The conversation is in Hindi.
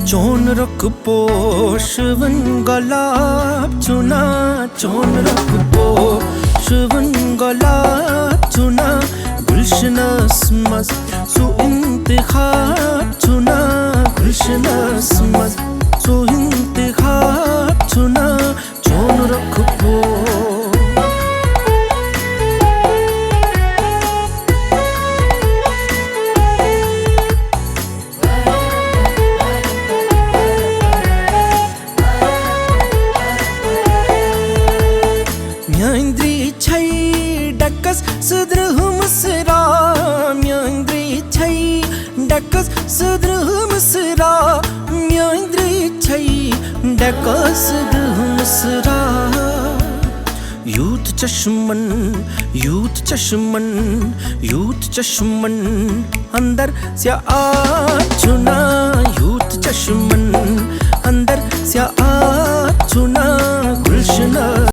चोन रख पोषवन गलाब चुना, चोन रख पोषवन गलाब चुना, गुलशनस मस सु इंतखाब चुना, गुलशनस मस सु इंतखाब चुना, चोन रख पो। म्यांद्री छई डकस सुद्रह मुसरा, म्यांद्री छई डकस सुद्रह मुसरा, म्यांद्री छई डकस सुद्रह मुसरा। यूथ चश्मन, यूथ चश्मन, यूथ चश्मन अंदर से आ चुना, यूथ चश्मन अंदर से आ चुना,